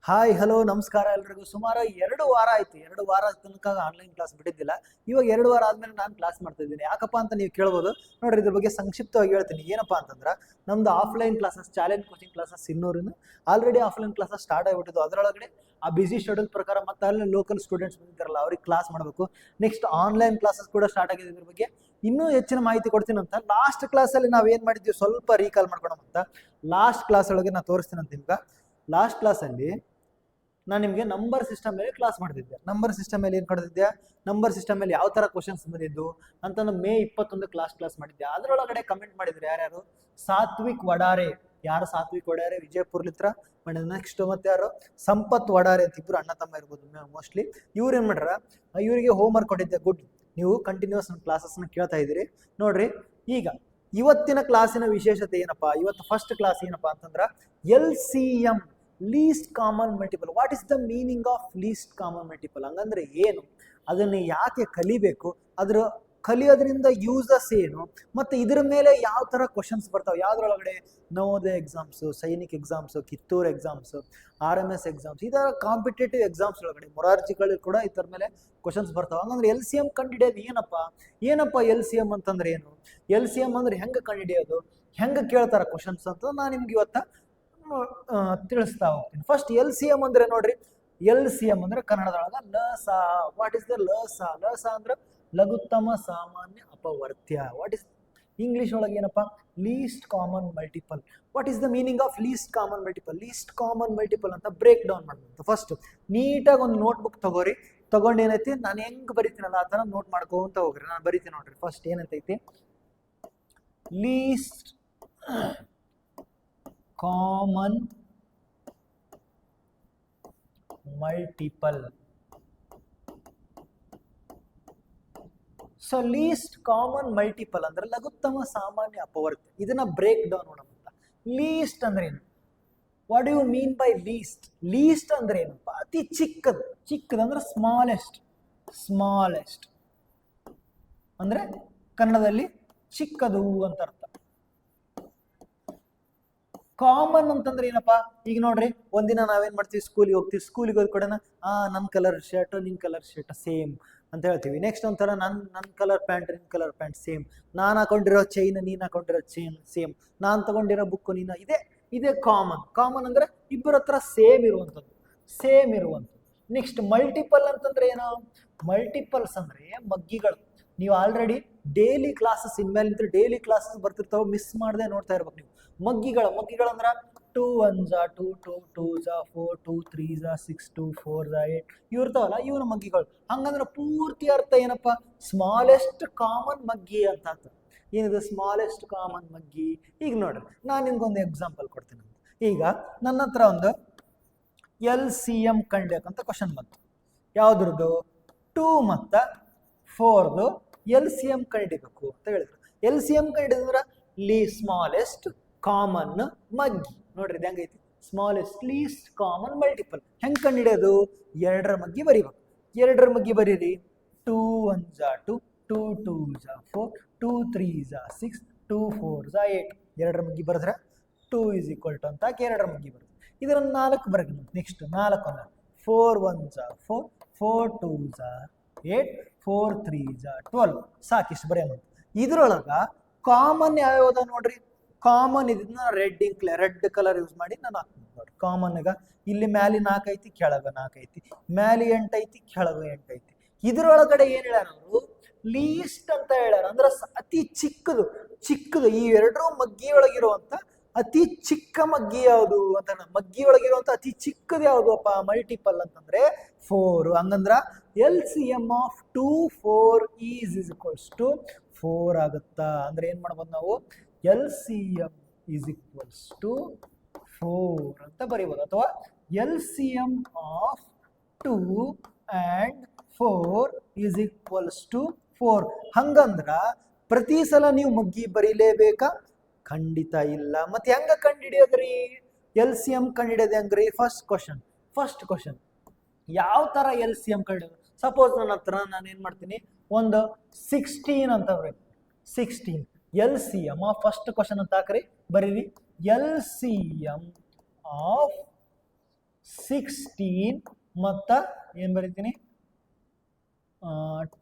Hi hello ನಮಸ್ಕಾರ ಎಲ್ರಿಗೂ. ಸುಮಾರು 2 ವಾರ ಆಯ್ತು. 2 ವಾರ ತನಕ ಆನ್ಲೈನ್ ಕ್ಲಾಸ್ ಬಿಟ್ಟಿದ್ದಿಲ್ಲ. ಇವಾಗ 2 ವಾರ ಆದ್ಮೇಲೆ ನಾನು ಕ್ಲಾಸ್ ಮಾಡ್ತಾ ಇದ್ದೀನಿ. ಯಾಕಪ್ಪ ಅಂತ ನೀವು ಕೇಳ್ಬೋದು. ನೋಡ್ರಿ, ಇದ್ರ ಬಗ್ಗೆ ಸಂಕ್ಷಿಪ್ತವಾಗಿ ಹೇಳ್ತೀನಿ. ಏನಪ್ಪಾ ಅಂತಂದ್ರೆ, ನಮ್ದು offline classes, challenge coaching classes ಇನ್ನೂರಿನ ಆಲ್ರೆಡಿ ಆಫ್ಲೈನ್ ಕ್ಲಾಸಸ್ ಸ್ಟಾರ್ಟ್ ಆಗಿಬಿಟ್ಟಿದ್ದು. ಅದರೊಳಗಡೆ ಆ ಬಿಸಿ ಶೆಡ್ಯೂಲ್ ಪ್ರಕಾರ ಮತ್ತೆ ಅಲ್ಲಿ ಲೋಕಲ್ ಸ್ಟೂಡೆಂಟ್ಸ್ ಬಂದಿದ್ದಾರಲ್ಲ, ಅವ್ರಿಗೆ ಕ್ಲಾಸ್ ಮಾಡಬೇಕು. ನೆಕ್ಸ್ಟ್ ಆನ್ಲೈನ್ ಕ್ಲಾಸಸ್ ಕೂಡ ಸ್ಟಾರ್ಟ್ ಆಗಿದೆ. ಇದ್ರ ಬಗ್ಗೆ ಇನ್ನೂ ಹೆಚ್ಚಿನ ಮಾಹಿತಿ ಕೊಡ್ತೀನಿ ಅಂತ. ಲಾಸ್ಟ್ ಕ್ಲಾಸಲ್ಲಿ ನಾವೇನು ಮಾಡಿದ್ವಿ ಸ್ವಲ್ಪ ರೀಕಾಲ್ ಮಾಡ್ಕೊಳೋಣ ಅಂತ. ಲಾಸ್ಟ್ ಕ್ಲಾಸ್ ಒಳಗೆ ನಾನು ತೋರಿಸ್ತೀನಿ ಅಂತ ನಿಮ್ಗೆ. ಲಾಸ್ಟ್ ಕ್ಲಾಸಲ್ಲಿ ನಾನು ನಿಮಗೆ ನಂಬರ್ ಸಿಸ್ಟಮ್ ಮೇಲೆ ಕ್ಲಾಸ್ ಮಾಡ್ತಿದ್ದೆ. ನಂಬರ್ ಸಿಸ್ಟಮ್ ಮೇಲೆ ಏನು ಕೊಡ್ತಿದ್ದೆ, ನಂಬರ್ ಸಿಸ್ಟಮ್ ಮೇಲೆ ಯಾವ ಥರ ಕ್ವಶನ್ಸ್ ಬಂದಿದ್ದು ಅಂತಂದು ಮೇ 21 ಕ್ಲಾಸ್ ಮಾಡಿದ್ದೆ. ಅದರೊಳಗಡೆ ಕಮೆಂಟ್ ಮಾಡಿದ್ರು ಯಾರ್ಯಾರು, ಸಾತ್ವಿಕ್ ವಡಾರೆ. ಯಾರು ಸಾತ್ವಿಕ್ ವಡಾರೆ? ವಿಜಯಪುರ್ಲಿತ್ರ ಮಾಡಿದ್ರು. ನೆಕ್ಸ್ಟ್ ಮತ್ತೆ ಯಾರು, ಸಂಪತ್ ವಡಾರೆ ಅಂತ ಇಬ್ಬರು ಅಣ್ಣ ತಮ್ಮ ಇರ್ಬೋದು ಮೋಸ್ಟ್ಲಿ. ಇವ್ರು ಏನು ಮಾಡ್ಯಾರ, ಇವರಿಗೆ ಹೋಮ್ ವರ್ಕ್ ಕೊಟ್ಟಿದ್ದೆ. ಗುಡ್, ನೀವು ಕಂಟಿನ್ಯೂಸ್ ಕ್ಲಾಸಸ್ನ ಕೇಳ್ತಾ ಇದ್ದೀರಿ. ನೋಡ್ರಿ, ಈಗ ಇವತ್ತಿನ ಕ್ಲಾಸಿನ ವಿಶೇಷತೆ ಏನಪ್ಪಾ, ಇವತ್ತು ಫಸ್ಟ್ ಕ್ಲಾಸ್ ಏನಪ್ಪಾ ಅಂತಂದ್ರೆ LCM, list common multiple. What is the meaning of least common multiple? ಹಂಗಂದ್ರೆ ಏನು, ಅದನ್ನು ಯಾಕೆ ಕಲಿಬೇಕು, ಅದ್ರ ಕಲಿಯೋದ್ರಿಂದ ಯೂಸಸ್ ಏನು, ಮತ್ತೆ ಇದ್ರ ಮೇಲೆ ಯಾವ ಥರ ಕ್ವಶನ್ಸ್ ಬರ್ತಾವೆ, ಯಾವುದ್ರೊಳಗಡೆ Navodaya exams, Sainik exams, Kittur exams, RMS exams, ಈ ಥರ ಕಾಂಪಿಟೇಟಿವ್ ಎಕ್ಸಾಮ್ಸ್ ಒಳಗಡೆ ಮೊರಾರ್ಜಿಗಳು ಕೂಡ ಈ ಥರ ಮೇಲೆ ಕ್ವಶನ್ಸ್ ಬರ್ತಾವೆ. ಹಂಗಂದ್ರೆ LCM ಕಂಡುಹಿಡಿಯೋದು ಏನಪ್ಪ LCM ಅಂತಂದ್ರೆ ಏನು, LCM ಅಂದ್ರೆ ಹೆಂಗೆ ಕಂಡುಹಿಡಿಯೋದು, ಹೆಂಗೆ ಕೇಳ್ತಾರೆ ಕ್ವಶನ್ಸ್ ಅಂತ ನಾನು ನಿಮ್ಗೆ ಇವತ್ತ ತಿಳಿಸ್ತಾ ಹೋಗ್ತೀನಿ. ಫಸ್ಟ್ LCM ಅಂದ್ರೆ ನೋಡ್ರಿ, LCM ಅಂದ್ರೆ ಕನ್ನಡದೊಳಗ ಲಸ. ವಾಟ್ ಇಸ್ ದ ಲಸ? ಲಸ ಅಂದ್ರೆ ಲಘುತ್ತಮ ಸಾಮಾನ್ಯ ಅಪವರ್ತ್ಯ. ವಾಟ್ ಇಸ್ ಇಂಗ್ಲಿಷ್ ಒಳಗೆ ಏನಪ್ಪ, least common multiple. What is the meaning of least common multiple? Least common multiple ಅಂತ ಬ್ರೇಕ್ ಡೌನ್ ಮಾಡ್ಬೇಕು. ಫಸ್ಟ್ ನೀಟಾಗಿ ಒಂದು ನೋಟ್ಬುಕ್ ತಗೋರಿ. ತಗೊಂಡು ಏನೈತಿ, ನಾನು ಹೆಂಗ್ ಬರಿತೀನಲ್ಲ ಆ ಥರ ನೋಟ್ ಮಾಡ್ಕೊಂತ ಹೋಗ್ರಿ. ನಾನು ಬರಿತೀನಿ ನೋಡ್ರಿ. ಫಸ್ಟ್ ಏನಂತೈತಿ, least common multiple. So least common multiple ಅಂದ್ರೆ ಲಘುತ್ತಮ ಸಾಮಾನ್ಯ ಅಪವರ್ತ್ಯ. ಇದನ್ನ ಬ್ರೇಕ್ ಡೌನ್ ಮಾಡೋಣ. ಲೀಸ್ಟ್ ಅಂದ್ರೆ ಏನು? What you mean by least? Least ಅಂದ್ರೆ ಏನಪ್ಪ, ಅತಿ ಚಿಕ್ಕದು. ಚಿಕ್ಕದಂದ್ರೆ ಸ್ಮಾಲೆಸ್ಟ್ ಅಂದ್ರೆ ಕನ್ನಡದಲ್ಲಿ ಚಿಕ್ಕದು ಅಂತ ಅರ್ಥ. ಕಾಮನ್ ಅಂತಂದ್ರೆ ಏನಪ್ಪಾ, ಈಗ ನೋಡ್ರಿ, ಒಂದಿನ ನಾವೇನ್ ಮಾಡ್ತೀವಿ, ಸ್ಕೂಲಿಗೆ ಹೋಗ್ತೀವಿ. ಸ್ಕೂಲಿಗೆ ಹೋದ ಕೂಡ ನನ್ನ ಕಲರ್ ಶರ್ಟ್ ನಿನ್ ಕಲರ್ ಶರ್ಟ್ ಸೇಮ್ ಅಂತ ಹೇಳ್ತೀವಿ. ನೆಕ್ಸ್ಟ್ ಒಂಥರ ನನ್ನ ಕಲರ್ ಪ್ಯಾಂಟ್ ನಿನ್ ಕಲರ್ ಪ್ಯಾಂಟ್ ಸೇಮ್, ನಾನು ಹಾಕೊಂಡಿರೋ ಚೈನ್ ನೀನ್ ಹಾಕೊಂಡಿರೋ ಚೈನ್ ಸೇಮ್, ನಾನು ತಗೊಂಡಿರೋ ಬುಕ್ ನೀನು. ಇದೇ ಕಾಮನ್ ಅಂದ್ರೆ ಇಬ್ಬರ ಹತ್ರ ಸೇಮ್ ಇರುವಂಥದ್ದು. ನೆಕ್ಸ್ಟ್ ಮಲ್ಟಿಪಲ್ ಅಂತಂದ್ರೆ ಏನು? ಮಲ್ಟಿಪಲ್ಸ್ ಅಂದ್ರೆ ಮಗ್ಗಿಗಳು. ನೀವು ಆಲ್ರೆಡಿ ಡೈಲಿ ಕ್ಲಾಸಸ್ ಇನ್ಮೇಲಿಂದ ಡೈಲಿ ಕ್ಲಾಸಸ್ ಬರ್ತಿರ್ತಾವೆ, ಮಿಸ್ ಮಾಡದೆ ನೋಡ್ತಾ ಇರ್ಬೇಕು ನೀವು. ಮಗ್ಗಿಗಳು ಅಂದ್ರೆ 2 1s 2 2 2s 4 2 3s 6 2 4s 8 ಇವು ಇರ್ತಾವಲ್ಲ, ಇವನ ಮಗ್ಗಿಗಳು. ಹಂಗಂದ್ರೆ ಪೂರ್ತಿ ಅರ್ಥ ಏನಪ್ಪ, ಸ್ಮಾಲೆಸ್ಟ್ ಕಾಮನ್ ಮಗ್ಗಿ ಅಂತ ಅರ್ಥ. ಏನಿದೆ ಸ್ಮಾಲೆಸ್ಟ್ ಕಾಮನ್ ಮಗ್ಗಿ? ಈಗ ನೋಡ್ರಿ, ನಾನು ನಿಮ್ಗೊಂದು ಎಕ್ಸಾಂಪಲ್ ಕೊಡ್ತೀನಿ. ಈಗ ನನ್ನ ಹತ್ರ ಒಂದು LCM ಕಂಡಿಬೇಕಂತ ಕ್ವಶನ್ ಬಂತು. ಯಾವ್ದ್ರದ್ದು? 2 ಮತ್ತು 4ದು LCM ಕಂಡಿಬೇಕು ಅಂತ ಹೇಳಿದ್ರು. LCM ಕಂಡಿದ್ರೆ ಸ್ಮಾಲೆಸ್ಟ್ ಕಾಮನ್ ಮಗ್ಗಿ. ನೋಡ್ರಿ ಇದು ಹೆಂಗೈತಿ, ಸ್ಮಾಲೆಸ್ಟ್ ಲೀಸ್ಟ್ ಕಾಮನ್ ಮಲ್ಟಿಪಲ್. ಹೆಂಗ್ ಕಂಡಿಡಿಯೋದು? 2ರ ಮಗ್ಗಿ ಬರೀಬೇಕು. 2ರ ಮಗ್ಗಿ ಬರೀರಿ. 2 1s 2 2 2s 4 2 3s 6 2 4s 8. 2ರ ಮಗ್ಗಿ ಬರೆದ್ರೆ 2 = ಅಂತ 2ರ ಮಗ್ಗಿ ಬರುತ್ತೆ. ಇದರ 4 ಬರೀ. Next 4 4 1s 4 4 2s 8 4 3s 12. ಸಾಕಿಷ್ಟು ಬರೆಯೋಣ. ಇದ್ರೊಳಗ ಕಾಮನ್ ಯಾವ್ಯಾವ್ದ ನೋಡ್ರಿ. ಕಾಮನ್ ಇದನ್ನ ರೆಡ್ ಕಲರ್ ಯೂಸ್ ಮಾಡಿ ನಾನು ಹಾಕ್ತೀನಿ ನೋಡ್ರಿ. ಕಾಮನ್ ಈಗ ಇಲ್ಲಿ ಮ್ಯಾಲಿ 4 ಐತಿ, ಕೆಳಗ 4 ಐತಿ, ಮ್ಯಾಲಿ 8 ಐತಿ, ಕೆಳಗ 8 ಐತಿ. ಇದ್ರೊಳಗಡೆ ಏನ್ ಹೇಳ್ಯಾರ ಅವರು? ಲೀಸ್ಟ್ ಅಂತ ಹೇಳ್ಯಾರ. ಅಂದ್ರೆ ಅತಿ ಚಿಕ್ಕದು. ಈ 2 ಮಗ್ಗಿ ಒಳಗಿರುವಂತ ಅತಿ ಚಿಕ್ಕ ಮಗ್ಗಿ ಯಾವುದು ಅಂತ. ಮಗ್ಗಿ ಒಳಗಿರುವಂತ ಅತಿ ಚಿಕ್ಕದು ಯಾವುದು ಅಪ್ಪ? ಮಲ್ಟಿಪಲ್ ಅಂತಂದ್ರೆ 4. ಹಂಗಂದ್ರ LCM ಆಫ್ 2 4 = 4 ಆಗುತ್ತಾ? ಅಂದ್ರೆ ಏನ್ ಮಾಡ್ಬೋದು ನಾವು? LCM = 4 ಅಂತ ಬರೀಬಹುದು. ಅಥವಾ LCM ಆಫ್ 2 and 4 = 4. ಹಂಗಂದ್ರ ಪ್ರತಿ ಸಲ ನೀವು ಮಗ್ಗಿ ಬರೀಲೇಬೇಕಾ? ಖಂಡಿತ ಇಲ್ಲ. ಮತ್ತೆ ಹೆಂಗ ಕಂಡುಹಿಡಿಯೋದ್ರಿ LCM? ಕಂಡುಹಿಡಿಯೋದು ಹೆಂಗ್ರಿ? ಫಸ್ಟ್ ಕ್ವಶನ್ ಯಾವ ತರ LCM ಕಂಡುಹಿಡಿಯೋದು? ಸಪೋಸ್ ನನ್ನ ಹತ್ರ ನಾನು ಏನ್ ಮಾಡ್ತೀನಿ, ಒಂದು 16 ಅಂತ ಬರೀ. 16 LCM ಆಫ್ ಫಸ್ಟ್ ಕ್ವಶನ್ ಅಂತ ಹಾಕ್ರಿ, ಬರೀರಿ LCM ಆಫ್ 16 ಮತ್ತ ಏನ್ ಬರಿತೀನಿ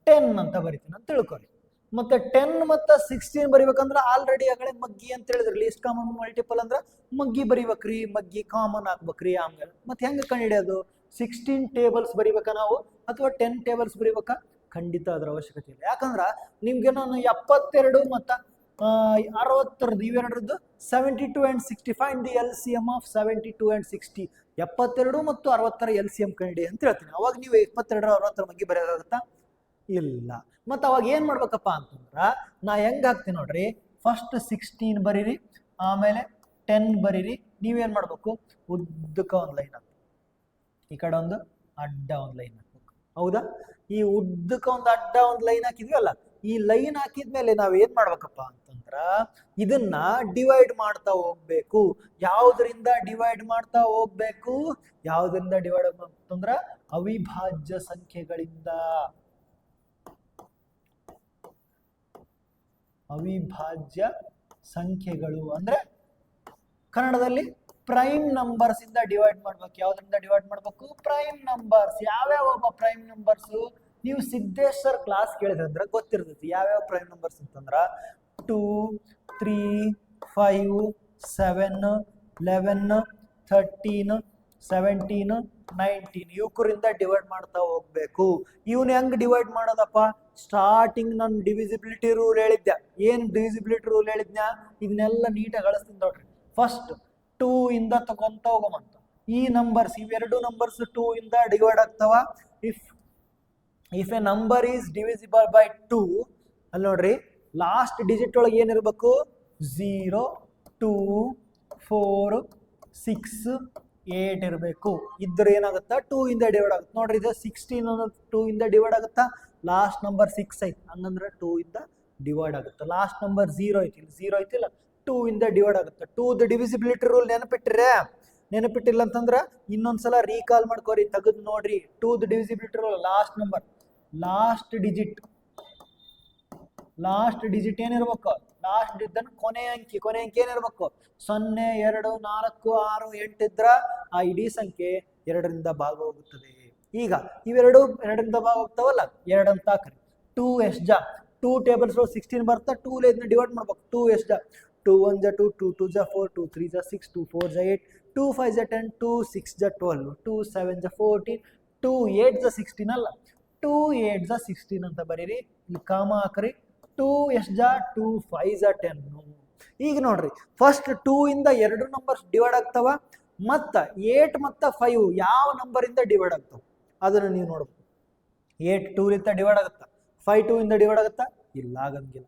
10 ಅಂತ ಬರಿತೀನಿ ಅಂತ ತಿಳ್ಕೊಳ್ಳಿ. ಮತ್ತೆ 10 ಮತ್ತು 16 ಬರಿಬೇಕಂದ್ರೆ ಆಲ್ರೆಡಿ ಆಗಲೇ ಮಗ್ಗಿ ಅಂತ ಹೇಳಿದ್ರಿ. ಲೀಸ್ಟ್ ಕಾಮನ್ ಮಲ್ಟಿಪಲ್ ಅಂದ್ರೆ ಮಗ್ಗಿ ಬರಿಬೇಕ್ರಿ, ಮಗ್ಗಿ ಕಾಮನ್ ಹಾಕ್ಬೇಕ್ರಿ. ಆಮೇಲೆ ಮತ್ತೆ ಹೆಂಗೆ ಕಂಡುಹಿಡಿಯೋದು? 16 ಟೇಬಲ್ಸ್ ಬರಿಬೇಕಾ ನಾವು ಅಥವಾ 10 ಟೇಬಲ್ಸ್ ಬರಿಬೇಕಾ? ಖಂಡಿತ ಅದರ ಅವಶ್ಯಕತೆ ಇಲ್ಲ. ಯಾಕಂದ್ರೆ ನಿಮ್ಗೆ ನಾನು 72 ಮತ್ತು 60 ಇವೆರಡರದ್ದು 72 and 60 find the LCM of 72 and 60. 72 ಮತ್ತು 60 LCM ಕಂಡಿ ಅಂತ ಹೇಳ್ತೀನಿ. ಅವಾಗ ನೀವು 72 60 ಮಗ್ಗಿ ಬರೆಯೋದಾಗುತ್ತಾ? ಇಲ್ಲ. ಮತ್ತು ಅವಾಗ ಏನು ಮಾಡ್ಬೇಕಪ್ಪ ಅಂತಂದ್ರೆ ನಾ ಹೆಂಗೆ ಹಾಕ್ತೀನಿ ನೋಡ್ರಿ. ಫಸ್ಟ್ 16 ಬರೀರಿ, ಆಮೇಲೆ 10 ಬರೀರಿ. ನೀವೇನು ಮಾಡಬೇಕು? ಉದ್ದಕ್ಕೆ ಒಂದು ಲೈನ್ ಹಾಕ್ಬೇಕು, ಈ ಕಡೆ ಒಂದು ಅಡ್ಡ ಒಂದು ಲೈನ್ ಹಾಕ್ಬೇಕು. ಹೌದಾ? ಈ ಉದ್ದಕ್ಕೆ ಒಂದು ಅಡ್ಡ ಒಂದು ಲೈನ್ ಹಾಕಿದ್ವಲ್ಲ, ಈ ಲೈನ್ ಹಾಕಿದ್ಮೇಲೆ ನಾವೇನು ಮಾಡ್ಬೇಕಪ್ಪ ಅಂತಂದ್ರ ಇದನ್ನ ಡಿವೈಡ್ ಮಾಡ್ತಾ ಹೋಗ್ಬೇಕು. ಯಾವುದರಿಂದ ಡಿವೈಡ್ ಮಾಡ್ತಾ ಹೋಗ್ಬೇಕು? ಯಾವುದರಿಂದ ಡಿವೈಡ್ ಅಂತಂದ್ರ ಅವಿಭಾಜ್ಯ ಸಂಖ್ಯೆಗಳಿಂದ. ಅವಿಭಾಜ್ಯ ಸಂಖ್ಯೆಗಳು ಅಂದ್ರೆ ಕನ್ನಡದಲ್ಲಿ ಪ್ರೈಮ್ ನಂಬರ್ಸ್ ಇಂದ ಡಿವೈಡ್ ಮಾಡ್ಬೇಕು. ಯಾವ್ದ್ರಿಂದ ಡಿವೈಡ್ ಮಾಡ್ಬೇಕು? Prime numbers. ಯಾವ್ಯಾವ ಪ್ರೈಮ್ ನಂಬರ್ಸ್? ನೀವು ಸಿದ್ದೇಶ್ವರ್ ಕ್ಲಾಸ್ ಕೇಳಿದ್ರೆ ಗೊತ್ತಿರ್ತೈತಿ ಯಾವ್ಯಾವ ಪ್ರೈಮ್ ನಂಬರ್ಸ್ ಅಂತಂದ್ರ 2, 3, 5, 7, 11, 13, 17, 19 ಇವಕರಿಂದ ಡಿವೈಡ್ ಮಾಡ್ತಾ ಹೋಗ್ಬೇಕು. ಇವನ್ ಹೆಂಗ್ ಡಿವೈಡ್ ಮಾಡೋದಪ್ಪ? ಸ್ಟಾರ್ಟಿಂಗ್ ನಾನು ಡಿವಿಸಿಬಿಲಿಟಿ ರೂಲ್ ಹೇಳಿದ್ದೆ. ಏನ್ ಡಿವಿಸಿಬಿಲಿಟಿ ರೂಲ್ ಹೇಳಿದ್ನ? ಇದನ್ನೆಲ್ಲ ನೀಟಾಗಿ ಅಳಿಸ್ತೀನಿ ನೋಡ್ರಿ. ಫಸ್ಟ್ 2 ಇಂದ ತಗೊಂತ ಹೋಗಮಂತ. ಈ ನಂಬರ್ಸ್ ಇವೆರಡು ನಂಬರ್ಸ್ 2 ಇಂದ ಡಿವೈಡ್ ಆಗ್ತಾವ. If A number is divisible by 2, ಅಲ್ಲಿ ನೋಡ್ರಿ ಲಾಸ್ಟ್ ಡಿಜಿಟ್ ಒಳಗೆ ಏನಿರ್ಬೇಕು? 0, 2, 4, 6, 8 ಇರಬೇಕು. ಇದ್ರೆ ಏನಾಗುತ್ತಾ? 2 ಇಂದ ಡಿವೈಡ್ ಆಗುತ್ತೆ. ನೋಡ್ರಿ ಇದು 16 ಅನ್ನೋದು 2 ಇಂದ ಡಿವೈಡ್ ಆಗುತ್ತಾ? ಲಾಸ್ಟ್ ನಂಬರ್ 6 ಐತಿ, ಹಂಗಂದ್ರೆ 2 ಇಂದ ಡಿವೈಡ್ ಆಗುತ್ತೆ. ಲಾಸ್ಟ್ ನಂಬರ್ 0 ಐತಿ, 0 ಐತಿಲ್ಲ, 2 ಇಂದ ಡಿವೈಡ್ ಆಗುತ್ತೆ. 2ದ ಡಿವಿಸಿಬಿಲಿಟಿ ರೂಲ್ ನೆನಪಿಟ್ಟಿಲ್ಲ ಅಂತಂದ್ರೆ ಇನ್ನೊಂದ್ಸಲ ರೀಕಾಲ್ ಮಾಡ್ಕೋರಿ, ತೆಗೆದು ನೋಡ್ರಿ. 2ದ divisibility rule last number, last digit ಏನಿರ್ಬೇಕು? ಲಾಸ್ಟ್ ಡಿಜಿಟ್ ಕೊನೆ ಅಂಕಿ ಏನಿರ್ಬೇಕು? 0, 2, 4, 6, 8 ಇದ್ರ ಆ ಇಡೀ ಸಂಖ್ಯೆ 2ರಿಂದ ಭಾಗ ಹೋಗುತ್ತದೆ. ಈಗ ಇವೆರಡು 2ರಿಂದ ಭಾಗ ಹೋಗ್ತಾವಲ್ಲ, 2 ಅಂತ ಹಾಕ್ರಿ. 2 ಎಷ್ಟು ಜಾ? 2 ಟೇಬಲ್ಸ್ 16 ಬರ್ತಾ 2 ಇದನ್ನ ಡಿವೈಡ್ ಮಾಡ್ಬೇಕು. 2 ಎಷ್ಟು ಜಾ? 2 1 ಜಾ 2, 2 2 ಜಾ 4, 2 3 ಜಾ 6, 2 4 ಜಾ 8, 2 5 ಜಾ 10, 2 6 ಜಾ 12, 2 7 ಜಾ 14, 2 8 ಜಾ 16 ಅಲ್ಲ, 2 8 ಜಾ 16 ಅಂತ ಬರೀರಿ. ಇಲ್ಲಿ ಕಾಮ ಹಾಕ್ರಿ. 2 ಎಷ್ಟು ಜಾ? 2 5 ಜಾ 10. ಈಗ ನೋಡ್ರಿ, ಫಸ್ಟ್ 2 ಇಂದ 2 ನಂಬರ್ಸ್ ಡಿವೈಡ್ ಆಗ್ತಾವ. ಮತ್ತ 8 ಮತ್ತು 5 ಯಾವ ನಂಬರ್ ಇಂದ ಡಿವೈಡ್ ಆಗ್ತಾವ ಅದನ್ನ ನೀವು ನೋಡ್ಬೇಕು. 8 2 ಲಿಂದ ಡಿವೈಡ್ ಆಗುತ್ತಾ? 5 2 ಇಂದ ಡಿವೈಡ್ ಆಗುತ್ತಾ? ಇಲ್ಲ, ಆಗಂಗಿಲ್ಲ.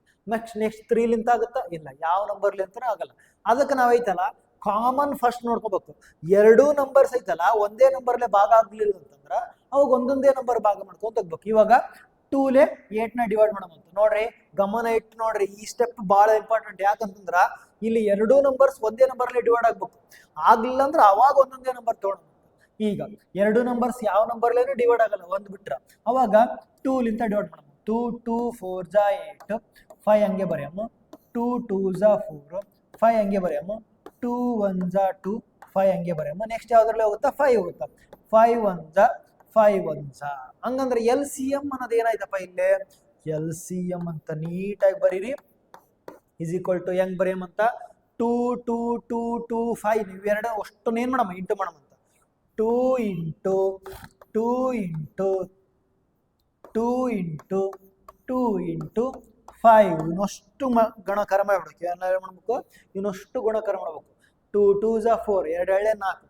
ನೆಕ್ಸ್ಟ್ 3 ಲಿಂದ ಆಗುತ್ತಾ? ಇಲ್ಲ, ಯಾವ ನಂಬರ್ಲಿ ಅಂತಾನೆ ಆಗಲ್ಲ. ಅದಕ್ಕೆ ನಾವೈತಲ್ಲ ಕಾಮನ್ ಫಸ್ಟ್ ನೋಡ್ಕೋಬೇಕು. 2 ನಂಬರ್ಸ್ ಐತಲ್ಲ ಒಂದೇ ನಂಬರ್ಲೆ ಭಾಗ ಆಗ್ಲಿಲ್ಲ ಅಂತಂದ್ರ ಅವಾಗ ಒಂದೊಂದೇ ನಂಬರ್ ಭಾಗ ಮಾಡ್ಕೊಂತ ಹೋಗ್ಬೇಕು. ಇವಾಗ 2ಲೆ 8ನ ಡಿವೈಡ್ ಮಾಡಮಂತ ನೋಡ್ರಿ. ಗಮನ ಇಟ್ಟು ನೋಡ್ರಿ, ಈ ಸ್ಟೆಪ್ ಬಹಳ ಇಂಪಾರ್ಟೆಂಟ್. ಯಾಕಂತಂದ್ರ ಇಲ್ಲಿ 2 ನಂಬರ್ಸ್ ಒಂದೇ ನಂಬರ್ಲೆ ಡಿವೈಡ್ ಆಗ್ಬೇಕು. ಆಗ್ಲಿಲ್ಲ ಅಂದ್ರೆ ಅವಾಗ ಒಂದೊಂದೇ ನಂಬರ್ ತಗೊಳ. ಈಗ 2 ನಂಬರ್ಸ್ ಯಾವ ನಂಬರ್ಲೇನು ಡಿವೈಡ್ ಆಗಲ್ಲ, ಒಂದು ಬಿಟ್ರ. ಅವಾಗ 2 ಲಿಂದ ಡಿವೈಡ್ ಮಾಡಮ್ಮ. 2 2 4 ಜಾ 8, 5 ಹಂಗೆ ಬರೆಯಮ್ಮ. 2 2 ಜಾ 4, 5 ಹಂಗೆ ಬರೆಯಮ್ಮ. 2 1 ಜಾ 2, 5 ಹಂಗೆ ಬರೆಯಮ್ಮ. ನೆಕ್ಸ್ಟ್ ಯಾವ್ದ್ರಲ್ಲಿ ಹೋಗುತ್ತಾ? 5 ಹೋಗುತ್ತಾ. 5 1 ಜಾ 5 1 ಜಾ. ಹಂಗಂದ್ರೆ LCM ಅನ್ನೋದು ಏನಾಯ್ತಪ್ಪ ಇಲ್ಲೇ? LCM ಅಂತ ನೀಟಾಗಿ ಬರೀರಿ. ಇಸ್ ಈಕ್ವಲ್ ಟು ಹೆಂಗ್ ಬರೆಯಮ್ಮಂತ? 2 2 2 2 5 ಇವೆರಡು ಅಷ್ಟು ಏನ್ ಮಾಡಮ್ಮ? ಇಂಟು ಮಾಡಮಂತ. 2 ಇಂಟು 2 ಇಂಟು 2 ಇಂಟು 2 ಇಂಟು 5 ಇನ್ನಷ್ಟು ಗುಣಾಕಾರ ಮಾಡ್ಬೇಕು. ಏನ್ ಮಾಡ್ಬೇಕು? ಇನ್ನಷ್ಟು ಗುಣಾಕಾರ ಮಾಡ್ಬೇಕು. 2 2 ಜಾ 4, 2 ಎಳೆ 4,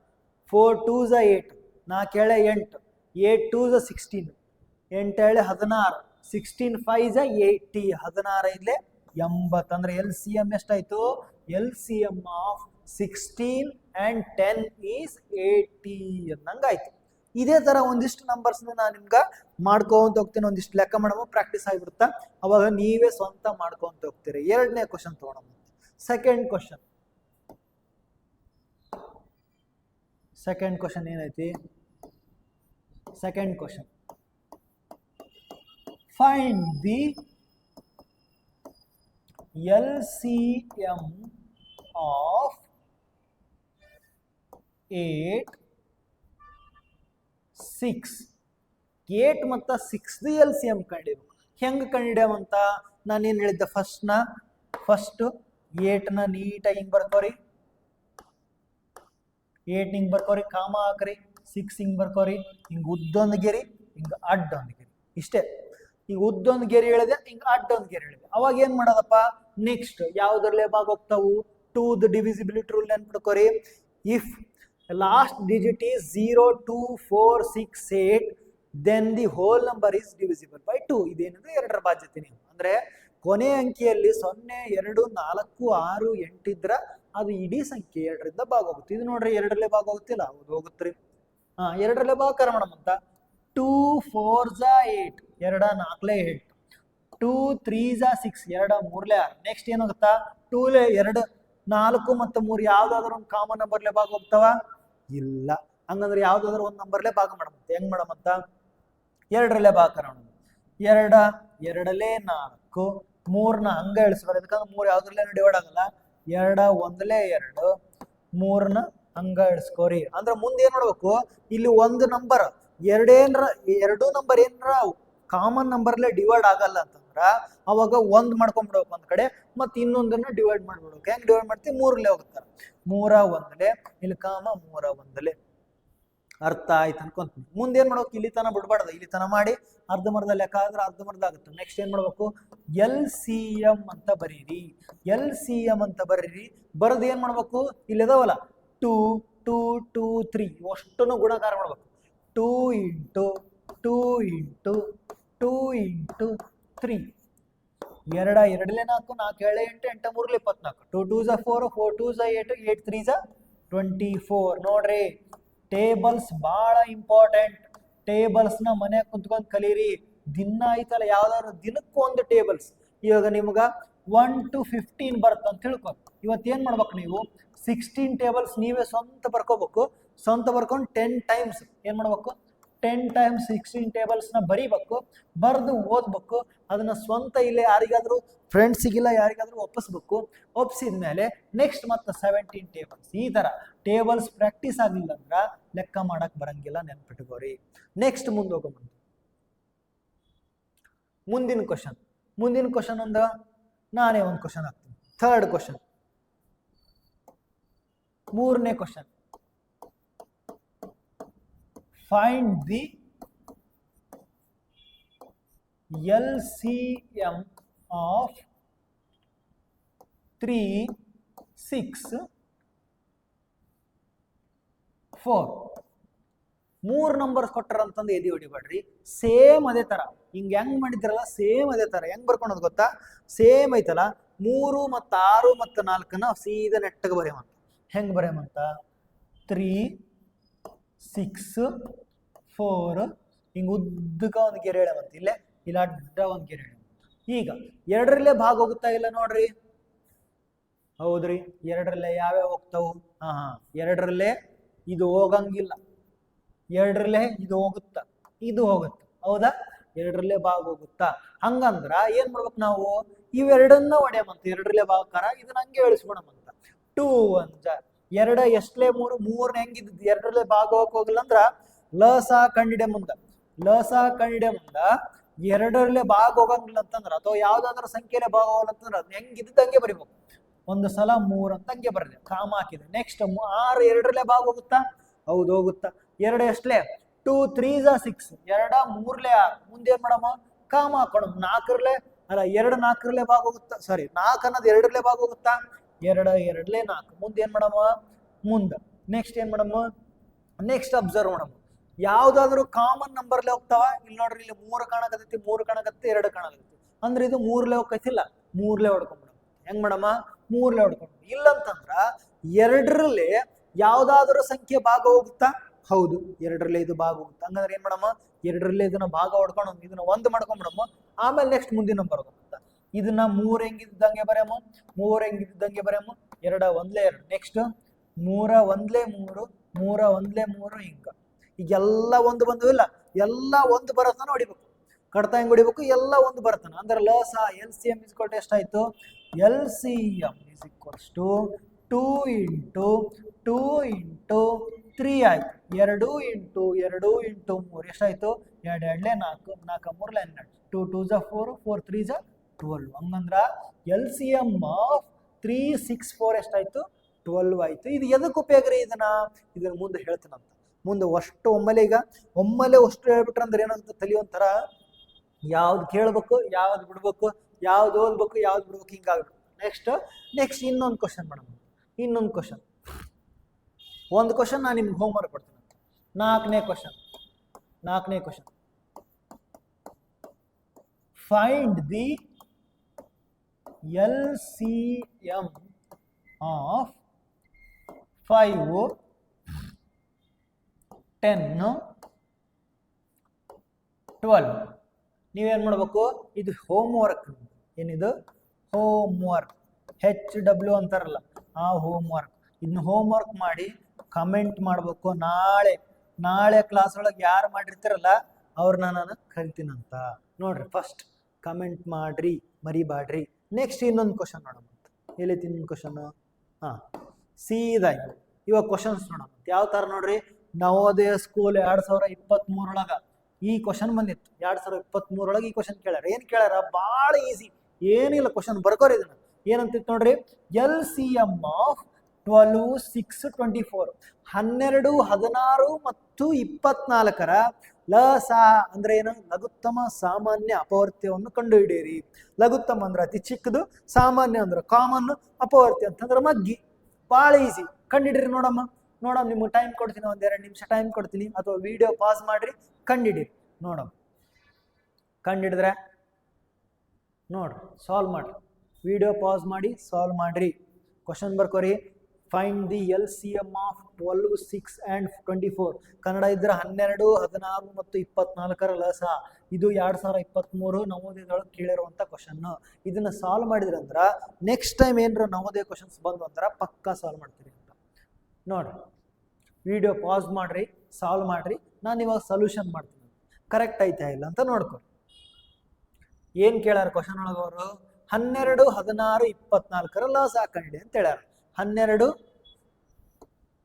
4 2 ಜಾ 8, 4 ಎಳೆ 8, 8 2 ಜಾ 16, 8 ಎಳೆ 16, 16 5 ಜಾ 80, 16 ಇಲ್ಲೇ 80. ಅಂದ್ರೆ LCM ಎಷ್ಟಾಯ್ತು? LCM of 16 and 10 is 80 ಅನ್ನಂಗಾಯ್ತು. ಇದೇ ತರ ಒಂದಿಷ್ಟು ನಂಬರ್ಸ್ ನಾನು ನಿಮ್ಗೆ ಮಾಡ್ಕೊಂತ ಹೋಗ್ತೇನೆ. ಒಂದಿಷ್ಟು ಲೆಕ್ಕ ಮಾಡಮ್ಮ, ಪ್ರಾಕ್ಟೀಸ್ ಆಗಿಬಿಡುತ್ತಾ. ಅವಾಗ ನೀವೇ ಸ್ವಂತ ಮಾಡ್ಕೊಂತ ಹೋಗ್ತೀರಿ. 2ನೇ ಕ್ವಶನ್ ತಗೋಣ. ಸೆಕೆಂಡ್ ಕ್ವಶನ್ ಏನೈತಿ? Second question, find the LCM of 8, 6. 8 ಮತ್ತು 6 LCM ಕಂಡಿಡ್ಬೇಕು. ಹೆಂಗೆ ಕಂಡಿಡ್ಯಾವಂತ ನಾನೇನು ಹೇಳಿದ್ದೆ ಫಸ್ಟ್ 8ನ ನೀಟಾಗಿ ಹಿಂಗೆ ಬರ್ಕೋರಿ, 8 ಹಿಂಗೆ ಬರ್ಕೋರಿ, ಕಾಮ ಹಾಕ್ರಿ, 6 ಹಿಂಗೆ ಬರ್ಕೋರಿ, ಹಿಂಗೆ ಉದ್ದೊಂದು ಗೆರಿ, ಹಿಂಗೆ ಅಡ್ಡೊಂದು ಗೆರಿ, ಇಷ್ಟೇ. ಈಗ ಉದ್ದೊಂದು ಗೆರೆ ಹೇಳಿದೆ, ಹಿಂಗೆ ಅಡ್ಡೊಂದು ಗೆರೆ ಹೇಳಿದೆ. ಅವಾಗ ಏನು ಮಾಡೋದಪ್ಪ, ನೆಕ್ಸ್ಟ್ ಯಾವುದ್ರಲ್ಲೇ ಭಾಗ ಹೋಗ್ತಾವು, 2 ಡಿವಿಸಿಬಿಲಿಟಿ ರೂಲ್ ನೆನ್ಪಿಡ್ಕೋರಿ. If last digit is 0, 2, 4, 6, 8 then the whole number is divisible by 2. ಇದೇನಂದ್ರೆ 2ರ ಬಾಧ್ಯತೆ ನೀವು. ಅಂದ್ರೆ ಕೊನೆ ಅಂಕಿಯಲ್ಲಿ 0, 2, 4, 6, 8 ಇದ್ರ ಅದು ಇಡೀ ಸಂಖ್ಯೆ 2ರಿಂದ ಭಾಗ ಹೋಗುತ್ತೆ. ಇದು ನೋಡ್ರಿ 2ರಲ್ಲೇ ಭಾಗ ಹೋಗುತ್ತಿಲ್ಲ, ಹೌದು ಹೋಗುತ್ತ್ರಿ. 2ರಲ್ಲೇ ಭಾಗಾಕಾರ ಮಾಡಮಂತ. 2 4 8, 2 4 8, 2 3 6, 2 3 6. ನೆಕ್ಸ್ಟ್ ಏನಾಗುತ್ತಾ, 2 2 4 ಮತ್ತು 3 ಯಾವ್ದಾದ್ರು ಒಂದು ಕಾಮನ್ ನಂಬರ್ಲೆ ಭಾಗ ಹೋಗ್ತಾವ ಇಲ್ಲ. ಹಂಗಂದ್ರೆ ಯಾವ್ದಾದ್ರು ಒಂದು ನಂಬರ್ಲೆ ಭಾಗ ಮಾಡಮಂತ. ಹೆಂಗ್ ಮಾಡಮಂತ, 2ರಲ್ಲೇ ಭಾಗಾಕಾರ ಮಾಡೋಣ. 2 2ಲೆ 4, 3ನ ಹಂಗ ಇಳಿಸ್ಬಾರ್ದು, ಯಾಕಂದ್ರೆ 3 ಯಾವ್ದ್ರಲ್ಲೇ ಡಿವೈಡ್ ಆಗಲ್ಲ. 2 1ಲೆ 2, 3ನ ಹಂಗ ಇಳಿಸ್ಕೋರಿ. ಅಂದ್ರೆ ಮುಂದೆ ಏನ್ ಮಾಡ್ಬೇಕು, ಇಲ್ಲಿ ಒಂದು ನಂಬರ್ ಎರಡು ನಂಬರ್ ಏನ್ರ ಕಾಮನ್ ನಂಬರ್ಲೆ ಡಿವೈಡ್ ಆಗಲ್ಲ ಅಂತಂದ್ರ ಅವಾಗ ಒಂದ್ ಮಾಡ್ಕೊಂಡ್ಬಿಡ್ಬೇಕು ಒಂದ್ ಕಡೆ, ಮತ್ತೆ ಇನ್ನೊಂದನ್ನ ಡಿವೈಡ್ ಮಾಡ್ಬಿಡ್ಬೇಕು. ಹೆಂಗ್ ಡಿವೈಡ್ ಮಾಡ್ತೀವಿ, 3ಲೆ ಹೋಗ್ತಾರೆ. 3 1ಲೆ, ಇಲ್ಲಿ ಕಾಮ 3 1ಲೆ. ಅರ್ಥ ಆಯ್ತು ಅನ್ಕೊಂತೀನಿ. ಮುಂದೆ ಏನ್ ಮಾಡ್ಬೇಕು, ಇಲ್ಲಿ ತನ ಬಿಡ್ಬಾರ್ದು, ಇಲ್ಲಿ ತನ ಮಾಡಿ ಅರ್ಧಮರ್ಧ ಲೆಕ್ಕ ಆದ್ರೆ ಅರ್ಧಮರ್ಧ ಆಗುತ್ತೆ. ನೆಕ್ಸ್ಟ್ ಏನ್ ಮಾಡ್ಬೇಕು, LCM ಅಂತ ಬರೀರಿ. LCM ಅಂತ ಬರೀರಿ. ಬರೆದು ಏನ್ ಮಾಡ್ಬೇಕು, ಇಲ್ಲಿ ಇದಾವಲ್ಲ 2 2 2 3 ಅಷ್ಟನ್ನು ಗುಣಾಕಾರ ಮಾಡ್ಬೇಕು. 2 × 2 × 2 × 3. 2 2ಲೆ 4, 4 7 8, 8 3 24. 2 2 4, 4 2 8, 8 3 24. ನೋಡ್ರಿ, ಟೇಬಲ್ಸ್ ಬಹಳ ಇಂಪಾರ್ಟೆಂಟ್. ಟೇಬಲ್ಸ್ನ ಮನ್ಯಾಗ ಕುಂತ್ಕೊಂಡು ಕಲೀರಿ. ದಿನ ಐತಲ್ಲ, ಯಾವ್ದಾದ್ರು ದಿನಕ್ಕೊಂದು ಟೇಬಲ್ಸ್. ಇವಾಗ ನಿಮ್ಗ 1 to 15 ಬರುತ್ತೆ ಅಂತ ತಿಳ್ಕೊ. ಇವತ್ತೇನ್ ಮಾಡ್ಬೇಕು, ನೀವು 16 ಟೇಬಲ್ಸ್ ನೀವೇ ಸ್ವಂತ ಬರ್ಕೋಬೇಕು. ಸ್ವಂತ ಬರ್ಕೊಂಡು 10 ಟೈಮ್ಸ್ ಏನ್ ಮಾಡ್ಬೇಕು, 10 ಟೈಮ್ಸ್ 16 ಟೇಬಲ್ಸ್ನ ಬರೀಬೇಕು. ಬರೆದು ಓದ್ಬೇಕು. ಅದನ್ನ ಸ್ವಂತ ಇಲ್ಲೇ ಯಾರಿಗಾದ್ರೂ ಫ್ರೆಂಡ್ಸಿಗಿಲ್ಲ ಯಾರಿಗಾದ್ರೂ ಒಪ್ಪಿಸ್ಬೇಕು. ಒಪ್ಸಿದ್ಮೇಲೆ ನೆಕ್ಸ್ಟ್ ಮತ್ತೆ 17 ಟೇಬಲ್ಸ್. ಈ ತರ ಟೇಬಲ್ಸ್ ಪ್ರಾಕ್ಟೀಸ್ ಆಗ್ಲಿಲ್ಲ ಅಂದ್ರ ಲೆಕ್ಕ ಮಾಡಕ್ ಬರಂಗಿಲ್ಲ, ನೆನ್ಪಿಟ್ಕೋರಿ. ನೆಕ್ಸ್ಟ್ ಮುಂದೆ ಹೋಗೋ ಮುಂದಿನ ಕ್ವಶನ್ ಅಂದ ನಾನೇ ಒಂದು ಕ್ವಶನ್ ಹಾಕ್ತೀನಿ. ಥರ್ಡ್ ಕ್ವಶನ್, 3ನೇ question. Find the LCM of 3 6 4. 3 numbers ಕೊಟ್ಟಾರಂತಂದು ಎದಿ ಹೊಡಿಬೇಡ್ರಿ. ಸೇಮ್ ಅದೇ ತರ, ಹಿಂಗೆ ಹೆಂಗ್ ಮಾಡಿದ್ರಲ್ಲ ಸೇಮ್ ಅದೇ ತರ. ಹೆಂಗ್ ಬರ್ಕೊಳೋದು ಗೊತ್ತಾ, ಸೇಮ್ ಐತಲ್ಲ 3 ಮತ್ತು 6 ಮತ್ತು 4ನ ಸೀದಾ ನೆಟ್ಟಗೆ ಬರೆಯಮಂತ. ಹೆಂಗ್ ಬರೆಯಮಂತ, 3 6 4 ಹಿಂಗೆ ಉದ್ದಕ ಒಂದು ಗೆರೆ ಹೇಳಮಂತ. ಇಲ್ಲೇ ಇಲ್ಲ ಅಡ್ಡ ಒಂದು ಗೆರೆ ಹೇಳಮಂತ. ಈಗ 2ರಲ್ಲೇ ಭಾಗ ಹೋಗುತ್ತಾ ಇಲ್ಲ ನೋಡ್ರಿ, ಹೌದ್ರಿ. 2ರಲ್ಲೇ ಯಾವ್ಯಾವ ಹೋಗ್ತಾವು, 2ರಲ್ಲೇ ಇದು ಹೋಗಂಗಿಲ್ಲ, 2ರಲ್ಲೇ ಇದು ಹೋಗುತ್ತಾ, ಇದು ಹೋಗುತ್ತೆ, ಹೌದಾ. 2ರಲ್ಲೇ ಭಾಗ ಹೋಗುತ್ತಾ. ಹಂಗಂದ್ರ ಏನ್ ಮಾಡ್ಬೇಕು ನಾವು, ಇವೆರಡನ್ನ ಹೊಡೆಯಮಂತ. 2ರಲ್ಲೇ ಭಾಗಕಾರ ಇದನ್ನ ಹಂಗೆ ಇಳಿಸ್ಕೊಳಮಂತ. 2 1 2 ಎಷ್ಟಲೇ 3 3 ಹೆಂಗಿದ್ದು 2ರಲ್ಲೇ ಭಾಗ ಹೋಗಿಲ್ಲ ಅಂದ್ರ ಲಸ ಕಂಡಿಡೆ ಮುಂದ 2ರಲ್ಲೇ ಭಾಗ ಹೋಗಂಗಿಲ್ಲ ಅಂತಂದ್ರ, ಅಥವಾ ಯಾವ್ದಾದ್ರ ಸಂಖ್ಯೆಲೆ ಭಾಗ ಹೋಗಲ್ಲ ಅಂತಂದ್ರ ಅದ್ ಹೆಂಗಿದ್ದಂಗೆ ಬರಿಬೇಕು. ಒಂದು ಸಲ 3 ಅಂತ ಹಂಗೆ ಬರದೆ ಕಾಮ ಹಾಕಿದೆ. ನೆಕ್ಸ್ಟ್ 6 2ರಲ್ಲೇ ಭಾಗ ಹೋಗುತ್ತಾ, ಹೌದು ಹೋಗುತ್ತಾ. 2 ಎಷ್ಟಲೇ 2 3 6, 2 3 6. ಮುಂದೆ ಏನ್ ಮಾಡಮ್ಮ, ಕಾಮ ಹಾಕೋಣ. 4ರಲ್ಲೇ ಅಲ್ಲ 2 4ರಲ್ಲೇ ಭಾಗ ಹೋಗುತ್ತಾ, ಸಾರಿ 4 ಅನ್ನೋದು 2ರಲ್ಲೇ ಭಾಗ ಹೋಗುತ್ತಾ, 2 2ಲೇ 4. ಮುಂದೆ ಏನ್ ಮಾಡಮ್ಮ, ಮುಂದೆ ನೆಕ್ಸ್ಟ್ ಏನ್ ಮಾಡಮ್ಮ, ನೆಕ್ಸ್ಟ್ ಅಬ್ಸರ್ವ್ ಮಾಡಮ್ಮ. ಯಾವ್ದಾದ್ರು ಕಾಮನ್ ನಂಬರ್ಲೆ ಹೋಗ್ತಾವ. ಇಲ್ಲಿ ನೋಡ್ರಿ, ಇಲ್ಲಿ 3 ಕಾಣಕತ್ತೈತಿ, 3 ಕಾಣಕತ್ತಿ, 2 ಕಾಣಕತ್ತಿ. ಅಂದ್ರೆ ಇದು 3ಲೇ ಹೋಗ್ತಿಲ್ಲ, 3ಲೇ ಹೊಡ್ಕೊಂಡ್ಬಿಡಮ್ಮ. ಹೆಂಗ್ ಮಾಡಮ್ಮ, 3ಲೇ ಹೊಡ್ಕೊಂಡು. ಇಲ್ಲಂತಂದ್ರ 2ರಲ್ಲೇ ಯಾವ್ದಾದ್ರು ಸಂಖ್ಯೆ ಭಾಗ ಹೋಗುತ್ತಾ, ಹೌದು 2ರಲ್ಲೇ ಇದು ಭಾಗ ಹೋಗುತ್ತಾ. ಹಂಗಂದ್ರೆ ಏನ್ ಮಾಡಮ್ಮ, 2ರಲ್ಲೇ ಇದನ್ನ ಭಾಗ ಹೊಡ್ಕೊಂಡು ಇದನ್ನ 1 ಮಾಡ್ಕೊಂಡ್ಬಿಡಮ್ಮ. ಆಮೇಲೆ ನೆಕ್ಸ್ಟ್ ಮುಂದಿನ ನಂಬರ್ ಹೋಗುತ್ತಾ. ಇದನ್ನ 3 ಹೆಂಗಿದ್ದಂಗೆ ಬರೆಯಮ್ಮ, 3 ಹೆಂಗಿದ್ದಂಗೆ ಬರೆಯಮ್ಮ. 2 1ಲೇ 2. ನೆಕ್ಸ್ಟ್ 3 1ಲೇ 3, 3 1ಲೇ 3. ಹಿಂಗ ಈಗೆಲ್ಲ 1 ಬಂದು ಇಲ್ಲ, ಎಲ್ಲ 1 ಬರತ್ತಾನ ಹೊಡಿಬೇಕು. ಕಡ್ತಾ ಹೆಂಗ್ ಹೊಡಿಬೇಕು, ಎಲ್ಲ 1 ಬರತ್ತಾನ. ಅಂದ್ರೆ ಲಸ LCM ಇಸ್ಕೊಟ್ಟು ಎಷ್ಟಾಯ್ತು, LCM is equals to 2 × 2 × 3 ಆಯ್ತು. 2 ಇಂಟು 2 ಇಂಟು 3 ಎಷ್ಟಾಯ್ತು? 2 2 4, 4 3 12, 2 2 4, 4 3 12. ಹಂಗಂದ್ರ ಎಲ್ ಸಿ ಎಂ ಆಫ್ 3 6 4 ಎಷ್ಟಾಯ್ತು? 12 ಆಯ್ತು. ಇದು ಎದಕ್ಕೆ ಉಪಯೋಗ ರೀ? ಇದನ್ನ ಮುಂದೆ ಹೇಳ್ತೀನಂತ. ಮುಂದೆ ಅಷ್ಟು ಒಮ್ಮೆಲೆ ಅಷ್ಟು ಹೇಳ್ಬಿಟ್ರಂದ್ರೆ ಏನಾಗುತ್ತೆ? ತಲೆ ಒಂಥರ ಯಾವ್ದು ಕೇಳ್ಬೇಕು, ಯಾವ್ದು ಬಿಡ್ಬೇಕು, ಯಾವ್ದು ಓದ್ಬೇಕು, ಯಾವ್ದು ಬಿಡ್ಬೇಕು, ಹಿಂಗಾಗ್ಬೇಕು. ನೆಕ್ಸ್ಟ್ ಇನ್ನೊಂದು ಕ್ವಶನ್ ಮಾಡೋಣ. ಒಂದು ಕ್ವಶನ್ ನಾನು ನಿಮ್ಗೆ ಹೋಮ್ವರ್ಕ್ ಕೊಡ್ತೀನಿ. 4ನೇ question. Find the LCM of 5, 10, 12. ನೀವೇನ್ ಮಾಡ್ಬೇಕು? ಇದು ಹೋಮ್ವರ್ಕ್. ಏನಿದು? ಹೋಮ್ವರ್ಕ್. HW ಅಂತಾರಲ್ಲ, ಆ ಹೋಮ್ವರ್ಕ್. ಇದನ್ನ ಹೋಮ್ವರ್ಕ್ ಮಾಡಿ ಕಮೆಂಟ್ ಮಾಡ್ಬೇಕು. ನಾಳೆ ಕ್ಲಾಸ್ ಒಳಗೆ ಯಾರು ಮಾಡಿರ್ತಾರಲ್ಲ ಅವ್ರನ್ನ ನಾನು ಕರಿತೀನಂತ. ನೋಡ್ರಿ, ಫಸ್ಟ್ ಕಮೆಂಟ್ ಮಾಡ್ರಿ, ಮರಿಬಾಡ್ರಿ. ನೆಕ್ಸ್ಟ್ ಇನ್ನೊಂದು ಕ್ವಶನ್ ನೋಡೋಣ. ಎಲ್ಲೈತಿ ಇನ್ನೊಂದು ಕ್ವಶನ್? ಸೀದಾ ಇವಾಗ ಕ್ವಶನ್ಸ್ ನೋಡೋಣ. ಯಾವ ತರ ನೋಡ್ರಿ, ನವೋದಯ ಸ್ಕೂಲ್ 2023 ಒಳಗ ಈ ಕ್ವಶನ್ ಬಂದಿತ್ತು. 2023 ಒಳಗೆ ಈ ಕ್ವಶನ್ ಕೇಳ್ಯಾರ. ಏನ್ ಕೇಳ್ಯಾರ? ಭಾಳ ಈಸಿ, ಏನಿಲ್ಲ ಕ್ವಶನ್, ಬರ್ಕೋರಿ ಇದನ್ನ. ಏನಂತಿತ್ತು ನೋಡ್ರಿ, LCM ಆಫ್ 12, 6, 24, 12, 16 ಮತ್ತು 24ರ ಲಸ ಅಂದ್ರೆ ಏನು? ಲಘುತ್ತಮ ಸಾಮಾನ್ಯ ಅಪವರ್ತ್ಯವನ್ನು ಕಂಡುಹಿಡಿಯಿರಿ. ಲಘುತ್ತಮ ಅಂದ್ರೆ ಅತಿ ಚಿಕ್ಕದು, ಸಾಮಾನ್ಯ ಅಂದ್ರೆ ಕಾಮನ್, ಅಪವರ್ತ್ಯ ಅಂತಂದ್ರೆ ಮಗ್ಗಿ. ಭಾಳ ಈಸಿ, ಕಂಡಿಡ್ರಿ. ನೋಡಮ್ಮ, ನಿಮ್ಗೆ ಟೈಮ್ ಕೊಡ್ತೀನಿ, 1-2 ನಿಮಿಷ ಟೈಮ್ ಕೊಡ್ತೀನಿ, ಅಥವಾ ವಿಡಿಯೋ ಪಾಸ್ ಮಾಡ್ರಿ, ಕಂಡಿಡಿರಿ. ನೋಡಮ್ಮ, ಕಂಡಿಡಿದ್ರೆ ನೋಡ್ರಿ, ಸಾಲ್ವ್ ಮಾಡ್ರಿ. ವಿಡಿಯೋ ಪಾಸ್ ಮಾಡಿ ಸಾಲ್ವ್ ಮಾಡ್ರಿ. ಕ್ವಶನ್ ಬರ್ಕೋರಿ. Find the LCM of 12, 6 and 24. Kannada ಇದ್ರೆ 12, 16 ಮತ್ತು 24ರ ಲಸ. ಇದು 2023 ನವೋದಯದೊಳಗೆ ಕೇಳಿರುವಂತ ಕ್ವಶನ್. ಇದನ್ನ ಸಾಲ್ವ್ ಮಾಡಿದ್ರಿ ಅಂದ್ರ ನೆಕ್ಸ್ಟ್ ಟೈಮ್ ಏನ್ರ ನವೋದಯ ಕ್ವಶನ್ಸ್ ಬಂದು ಅಂದ್ರ ಪಕ್ಕಾ ಸಾಲ್ವ್ ಮಾಡ್ತೀರಿ ಅಂತ. ನೋಡ್ರಿ, ವಿಡಿಯೋ ಪಾಸ್ ಮಾಡ್ರಿ, ಸಾಲ್ವ್ ಮಾಡ್ರಿ. ನಾನು ಇವಾಗ ಸೊಲ್ಯೂಷನ್ ಮಾಡ್ತೀನಿ, ಕರೆಕ್ಟ್ ಐತಾ ಇಲ್ಲ ಅಂತ ನೋಡ್ಕೊರಿ. ಏನ್ ಕೇಳ್ಯಾರ ಕ್ವಶನ್ ಒಳಗವರು? 12, 16, 24ರ ಲಸ ಕಂಡಿ ಅಂತ ಹೇಳ್ಯಾರ. 12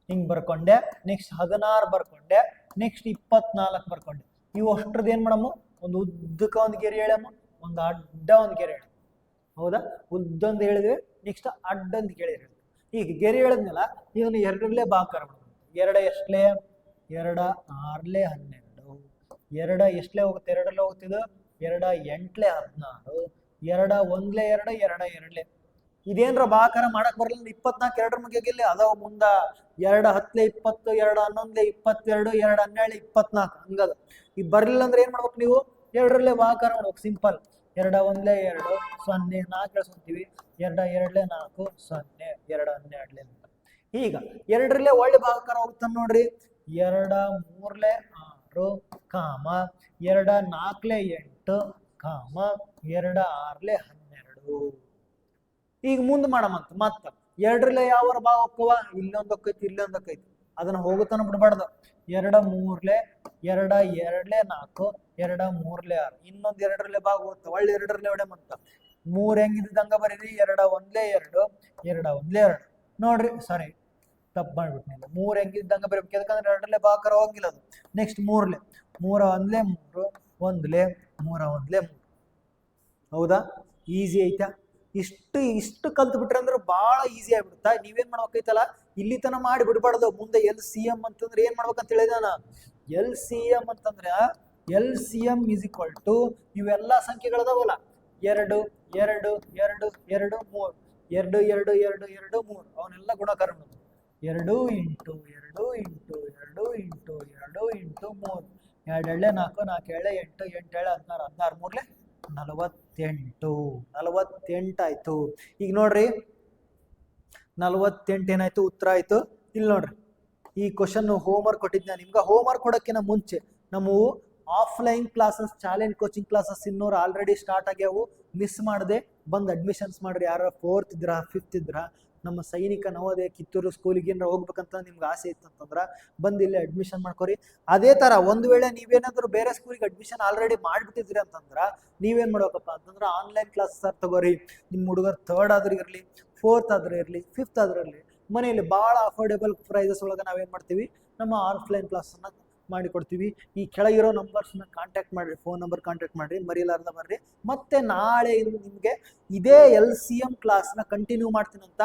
ಹಿಂಗ್ ಬರ್ಕೊಂಡೆ, ನೆಕ್ಸ್ಟ್ 16 ಬರ್ಕೊಂಡೆ, ನೆಕ್ಸ್ಟ್ 24 ಬರ್ಕೊಂಡೆ. ಇವು ಅಷ್ಟ್ರದ್ದು ಏನ್ ಮಾಡಮ್ಮ? ಒಂದು ಉದ್ದಕ್ಕ ಒಂದು ಗೆರೆ ಹೇಳಮ್ಮ, ಒಂದು ಅಡ್ಡ ಒಂದು ಗೆರೆ ಹೇಳ. ಹೌದಾ? ಉದ್ದೊಂದು ಹೇಳಿದ್ವಿ, ನೆಕ್ಸ್ಟ್ ಅಡ್ಡೊಂದು ಗೆರೆ ಹೇಳ. ಈಗ ಗೆರೆ ಹೇಳಿದ್ಮೇಲೆ ಇವನು 2ರಲ್ಲೇ ಭಾಗಾಕಾರ ಮಾಡೋದು. 2 ಎಷ್ಟಲೇ? 2 6ಲೇ 12. 2 ಎಷ್ಟಲೇ ಹೋಗುತ್ತೆ? 2ರಲ್ಲೇ ಹೋಗ್ತಿದ್ದು. 2 8ಲೇ 16. 2 1ಲೇ 2, 2 2ಲೇ. ಇದೇನ್ರ ಭಾಗಾಕಾರ ಮಾಡಕ್ ಬರಲಿಲ್ಲ. 24 2ರ ಮುಗಿಯಲ್ಲಿ ಅದಾವ ಮುಂದ. 2 10ಲೇ 20, 2 11ಲೇ 22, 2 12ಲೇ 24 ಹಂಗದ. ಈಗ ಬರ್ಲಿಲ್ಲ ಅಂದ್ರೆ ಏನ್ ಮಾಡ್ಬೇಕು ನೀವು? 2ರಲ್ಲೇ ಭಾಗಾಕಾರ ಮಾಡ್ಬೇಕು. ಸಿಂಪಲ್. 2 1ಲೇ 2, 0, 4 ಹೇಳ್ಕೊಂತೀವಿ. 2 2ಲೇ 4, 0, 2 12ಲೇ 4. ಈಗ 2ರಲ್ಲೇ ಒಳ್ಳೆ ಭಾಗಾಕಾರ ಹೋಗ್ತಾನೆ ನೋಡ್ರಿ. 2 3ಲೇ 6, 2 4ಲೇ 8, 2 6ಲೇ 12. ಈಗ ಮುಂದೆ ಮಾಡಮಂತ. ಮತ್ತ 2ರಲ್ಲೇ ಯಾವ ಭಾಗ ಹೋಕ್ಕವ? ಇಲ್ಲೊಂದು ಹೋಕ್ಕೈತಿ, ಇಲ್ಲೊಂದು ಹೋಕ್ಕೈತಿ. ಅದನ್ನ ಹೋಗುತ್ತಾನ ಬಿಡ್ಬಾರ್ದು. 2 3ಲೇ 2, 2ಲೇ 4, 2 3ಲೇ 6. ಇನ್ನೊಂದು 2ರಲ್ಲೇ ಭಾಗ ಹೋಗ್ತಾವ. ಒಳ್ಳೆ 2ರಲ್ಲೇ ಹೊಡೆಮಂತ. 3 ಹೆಂಗಿದ್ದಂಗ ಬರೀರಿ. 2 1ಲೇ 2, 2 1ಲೇ 2. ನೋಡ್ರಿ, ಸಾರಿ ತಪ್ಪು ಮಾಡ್ಬಿಟ್ನಿಲ್ಲ. 3 ಹೆಂಗಿದ್ದಂಗ ಬರೀಬೇಕು, ಯಾಕಂದ್ರೆ 2ರಲ್ಲೇ ಭಾಗಾಕಾರ ಹೋಗಿಲ್ಲ ಅದು. ನೆಕ್ಸ್ಟ್ 3ಲೇ 3 1ಲೇ 3, 1ಲೇ 3 1ಲೇ 3. ಹೌದಾ? ಈಸಿ ಐತಾ? ಇಷ್ಟು ಕಲ್ತು ಬಿಟ್ರೆ ಅಂದ್ರೆ ಬಹಳ ಈಸಿ ಆಗ್ಬಿಡುತ್ತಾ. ನೀವೇನ್ ಮಾಡ್ಬೇಕೈತಲ್ಲ, ಇಲ್ಲಿ ತನ ಮಾಡಿ ಬಿಡ್ಬಾರ್ದು. ಮುಂದೆ LCM ಅಂತಂದ್ರೆ ಏನ್ ಮಾಡ್ಬೇಕಂತ ಹೇಳಿದಾನ. LCM ಅಂತಂದ್ರೆ LCM ಈಸ್ ಈಕ್ವಲ್ ಟು ಇವೆಲ್ಲ ಸಂಖ್ಯೆಗಳದಾವಲ್ಲ, 2 2 2 2 3, 2 2 2 2 3 ಅವನ್ನೆಲ್ಲ ಗುಣಾಕಾರ ಮಾಡೋದು. 2 ಇಂಟು 2 ಇಂಟು 2 ಇಂಟು 2 ಇಂಟು 3, 2 2 4, 4 7 8, 8 7 16, 16 3 48. 48 ಆಯ್ತು. ಈಗ ನೋಡ್ರಿ, 48 ಏನಾಯ್ತು? ಉತ್ತರ ಆಯ್ತು. ಇಲ್ಲಿ ನೋಡ್ರಿ, ಈ ಕ್ವಶನ್ ಹೋಮ್ವರ್ಕ್ ಕೊಟ್ಟಿದ್ದೆ ನಿಮ್ಗೆ. ಹೋಮ್ವರ್ಕ್ ಕೊಡೋಕ್ಕಿಂತ ಮುಂಚೆ ನಮ್ಮ offline classes, challenge coaching classes ಇನ್ನೂರು ಆಲ್ರೆಡಿ ಸ್ಟಾರ್ಟ್ ಆಗ್ಯಾವು. ಮಿಸ್ ಮಾಡದೆ ಬಂದು ಅಡ್ಮಿಷನ್ಸ್ ಮಾಡ್ರಿ. ಯಾರು 4th ಇದ್ರ 5th ಇದ್ರ ನಮ್ಮ ಸೈನಿಕ ನವೋದಯ ಕಿತ್ತೂರು ಸ್ಕೂಲಿಗೆ ಏನಾರ ಹೋಗ್ಬೇಕಂತ ನಿಮ್ಗೆ ಆಸೆ ಇತ್ತಂತಂದ್ರ ಬಂದು ಇಲ್ಲಿ ಅಡ್ಮಿಷನ್ ಮಾಡ್ಕೊರಿ. ಅದೇ ತರ ಒಂದು ವೇಳೆ ನೀವೇನಾದ್ರೂ ಬೇರೆ ಸ್ಕೂಲಿಗೆ ಅಡ್ಮಿಷನ್ ಆಲ್ರೆಡಿ ಮಾಡ್ಬಿಟ್ಟಿದ್ರಿ ಅಂತಂದ್ರ ನೀವೇನ್ ಮಾಡ್ಬೇಕಪ್ಪ ಅಂತಂದ್ರ ಆನ್ಲೈನ್ ಕ್ಲಾಸಸ್ ತಗೋರಿ. ನಿಮ್ಮ ಹುಡುಗರು 3rd ಆದ್ರೂ ಇರಲಿ, 4th ಆದ್ರೂ ಇರಲಿ, 5th ಆದ್ರೂ ಇರಲಿ, ಮನೆಯಲ್ಲಿ ಭಾಳ ಅಫೋರ್ಡೆಬಲ್ ಪ್ರೈಸಸ್ ಒಳಗೆ ನಾವೇನ್ ಮಾಡ್ತೀವಿ ನಮ್ಮ ಆಫ್ಲೈನ್ ಕ್ಲಾಸನ್ನು ಮಾಡಿಕೊಡ್ತೀವಿ. ಈ ಕೆಳಗಿರೋ ನಂಬರ್ಸ್ನ ಕಾಂಟ್ಯಾಕ್ಟ್ ಮಾಡಿರಿ, ಫೋನ್ ನಂಬರ್ ಕಾಂಟ್ಯಾಕ್ಟ್ ಮಾಡಿರಿ, ಮರಿಲಾರ್ದ ಬರ್ರಿ. ಮತ್ತೆ ನಾಳೆ ನಿಮಗೆ ಇದೇ LCM ಕ್ಲಾಸ್ನ ಕಂಟಿನ್ಯೂ ಮಾಡ್ತೀನಂತ